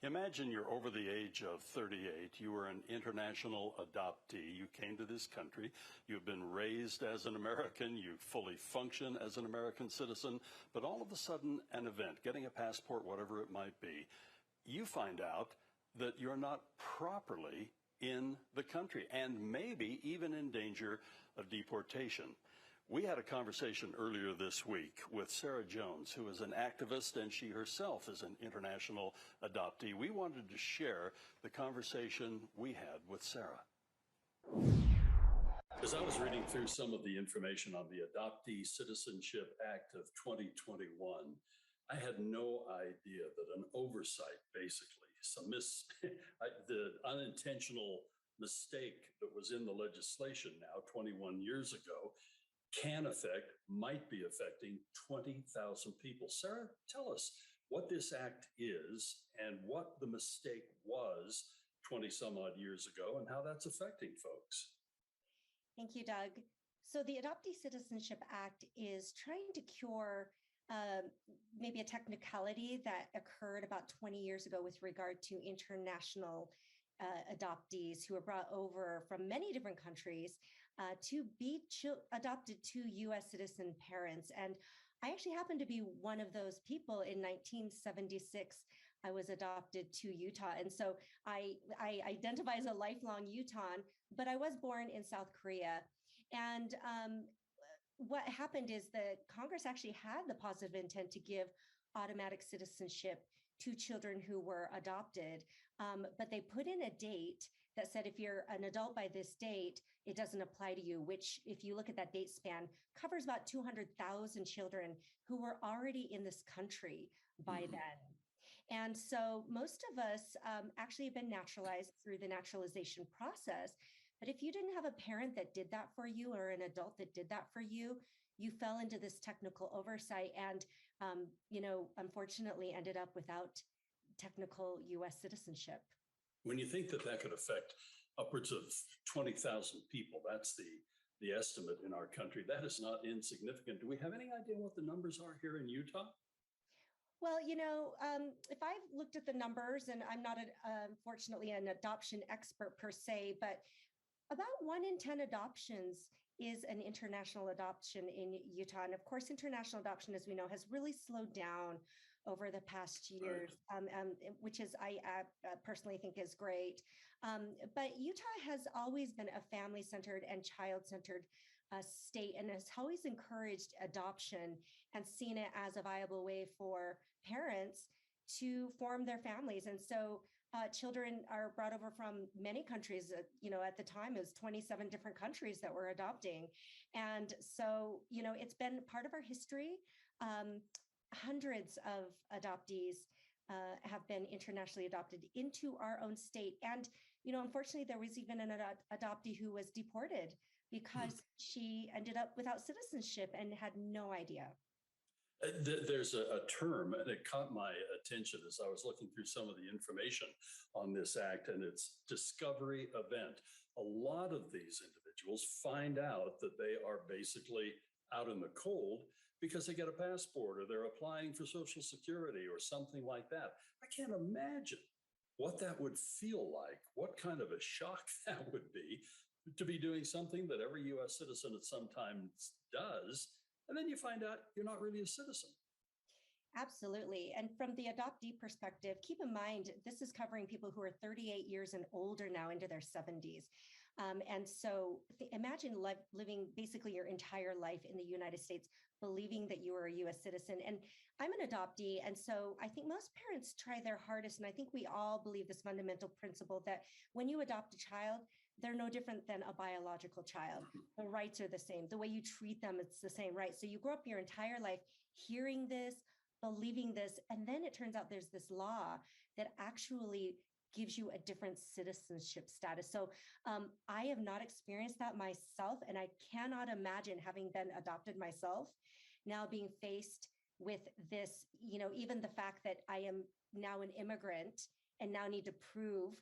Imagine you're over the age of 38. You were an international adoptee. You came to this country. You've been raised as an American. You fully function as an American citizen. But all of a sudden, an event, getting a passport, whatever it might be, you find out that you're not properly in the country and maybe even in danger of deportation. We had a conversation earlier this week with Sara Jones, who is an activist, and she herself is an international adoptee. We wanted to share the conversation we had with Sara. As I was reading through some of the information on the Adoptee Citizenship Act of 2021, I had no idea that an oversight, basically, the unintentional mistake that was in the legislation now 21 years ago, might be affecting 20,000 people. Sara, tell us what this act is and what the mistake was 20 some odd years ago and how that's affecting folks. Thank you, Doug. So the Adoptee Citizenship Act is trying to cure maybe a technicality that occurred about 20 years ago with regard to international adoptees who were brought over from many different countries to be adopted to U.S. citizen parents. And I actually happened to be one of those people. In 1976, I was adopted to Utah. And so I identify as a lifelong Utahn, but I was born in South Korea. And what happened is that Congress actually had the positive intent to give automatic citizenship to children who were adopted, but they put in a date that said if you're an adult by this date, it doesn't apply to you, which if you look at that date span, covers about 200,000 children who were already in this country by then. And so most of us actually have been naturalized through the naturalization process. But if you didn't have a parent that did that for you or an adult that did that for you, you fell into this technical oversight and, unfortunately ended up without technical U.S. citizenship. When you think that that could affect upwards of 20,000 people, that's the estimate in our country. That is not insignificant. Do we have any idea what the numbers are here in Utah? Well, if I've looked at the numbers, and I'm not, unfortunately, an adoption expert per se, but about 1 in 10 adoptions is an international adoption in Utah. And of course, international adoption, as we know, has really slowed down over the past years, which is, I personally think is great. But Utah has always been a family-centered and child-centered state and has always encouraged adoption and seen it as a viable way for parents to form their families. And so children are brought over from many countries. At the time, it was 27 different countries that were adopting. And so, it's been part of our history. Hundreds of adoptees have been internationally adopted into our own state. And, unfortunately, there was even an adoptee who was deported because she ended up without citizenship and had no idea. There's a term, and it caught my attention as I was looking through some of the information on this act, and it's discovery event. A lot of these individuals find out that they are basically out in the cold because they get a passport or they're applying for Social Security or something like that. I can't imagine what that would feel like, what kind of a shock that would be to be doing something that every U.S. citizen at some time does. And then you find out you're not really a citizen. Absolutely. And from the adoptee perspective, keep in mind, this is covering people who are 38 years and older now into their 70s. And so imagine living basically your entire life in the United States, believing that you are a U.S. citizen. And I'm an adoptee. And so I think most parents try their hardest. And I think we all believe this fundamental principle that when you adopt a child, they're no different than a biological child. The rights are the same. The way you treat them, it's the same, right? So you grow up your entire life hearing this, believing this, and then it turns out there's this law that actually gives you a different citizenship status. So I have not experienced that myself, and I cannot imagine, having been adopted myself, now being faced with this, even the fact that I am now an immigrant and now need to prove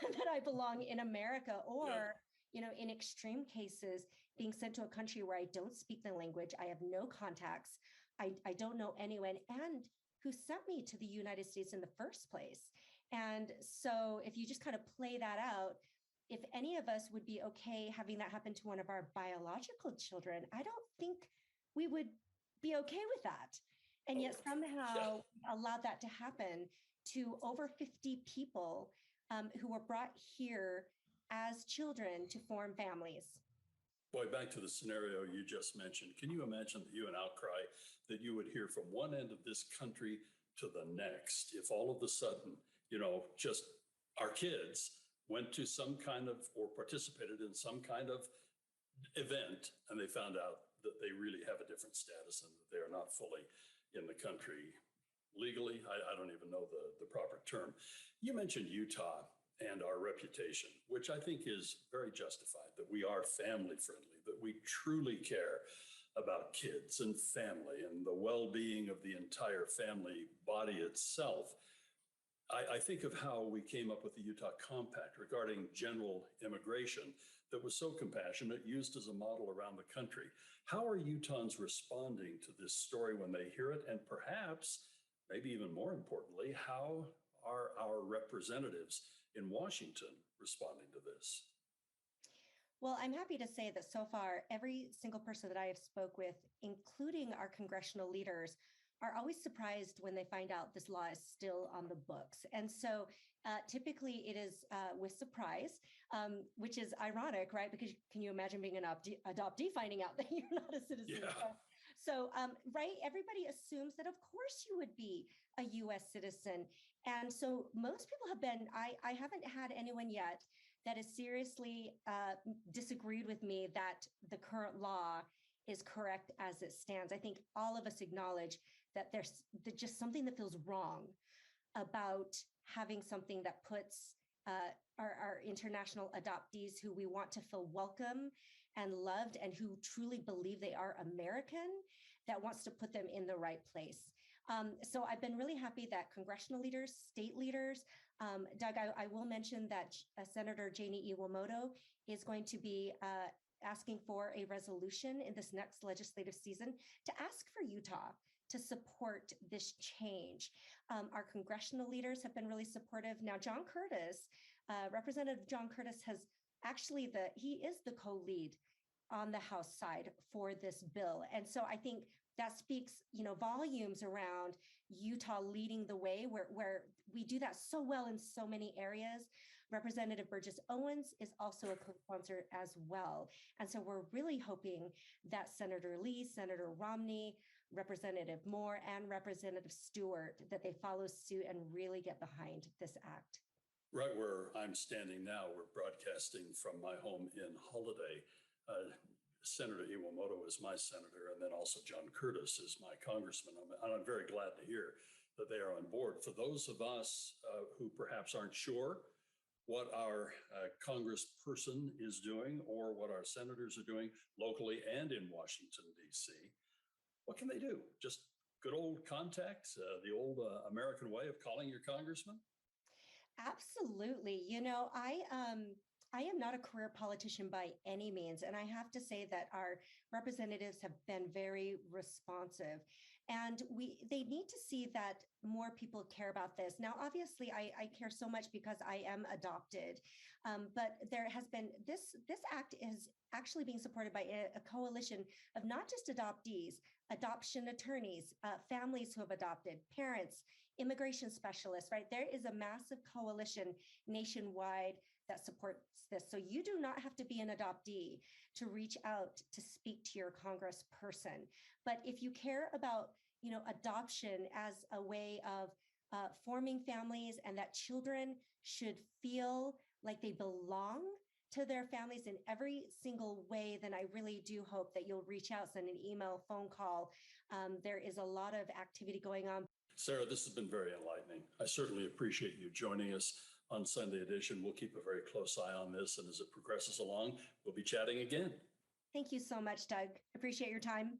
that I belong in America, or, in extreme cases, being sent to a country where I don't speak the language, I have no contacts, I don't know anyone, and who sent me to the United States in the first place. And so if you just kind of play that out, if any of us would be okay having that happen to one of our biological children, I don't think we would be okay with that. And yet somehow allowed that to happen to over 50 people who were brought here as children to form families. Boy, back to the scenario you just mentioned. Can you imagine the hue and outcry that you would hear from one end of this country to the next if all of a sudden, just our kids went to some kind of or participated in some kind of event and they found out that they really have a different status and that they are not fully in the country legally? I don't even know the proper term. You mentioned Utah and our reputation, which I think is very justified, that we are family friendly, that we truly care about kids and family and the well-being of the entire family body itself. I think of how we came up with the Utah Compact regarding general immigration that was so compassionate, used as a model around the country. How are Utahns responding to this story when they hear it? And perhaps, maybe even more importantly, how are our representatives in Washington responding to this? Well, I'm happy to say that so far, every single person that I have spoke with, including our congressional leaders, are always surprised when they find out this law is still on the books. And so typically it is with surprise, which is ironic, right? Because can you imagine being an adoptee finding out that you're not a citizen? Yeah. So, right, everybody assumes that of course you would be a US citizen. And so most people have been, I haven't had anyone yet that has seriously disagreed with me that the current law is correct as it stands. I think all of us acknowledge that there's just something that feels wrong about having something that puts our international adoptees who we want to feel welcome and loved and who truly believe they are American, that wants to put them in the right place. So I've been really happy that congressional leaders, state leaders, Doug, I will mention that Senator Janie Iwamoto is going to be asking for a resolution in this next legislative season to ask for Utah to support this change. Our congressional leaders have been really supportive. Now, John Curtis, Representative John Curtis has actually he is the co-lead on the House side for this bill. And so I think that speaks, volumes around Utah leading the way where we do that so well in so many areas. Representative Burgess Owens is also a co-sponsor as well. And so we're really hoping that Senator Lee, Senator Romney, Representative Moore, and Representative Stewart, that they follow suit and really get behind this act. Right where I'm standing now, we're broadcasting from my home in Holiday. Senator Iwamoto is my senator, and then also John Curtis is my congressman. I'm very glad to hear that they are on board. For those of us who perhaps aren't sure what our congressperson is doing or what our senators are doing locally and in Washington, D.C., what can they do? Just good old contact, the old American way of calling your congressman? Absolutely. I am not a career politician by any means, and I have to say that our representatives have been very responsive, and they need to see that more people care about this. Now, obviously, I care so much because I am adopted, but there has been this act is actually being supported by a coalition of not just adoptees, adoption attorneys, families who have adopted, parents, immigration specialists, right? There is a massive coalition nationwide that supports this. So you do not have to be an adoptee to reach out to speak to your congressperson. But if you care about, adoption as a way of forming families and that children should feel like they belong to their families in every single way, then I really do hope that you'll reach out, send an email, phone call. There is a lot of activity going on. Sara, this has been very enlightening. I certainly appreciate you joining us on Sunday Edition. We'll keep a very close eye on this, and as it progresses along, we'll be chatting again. Thank you so much, Doug. Appreciate your time.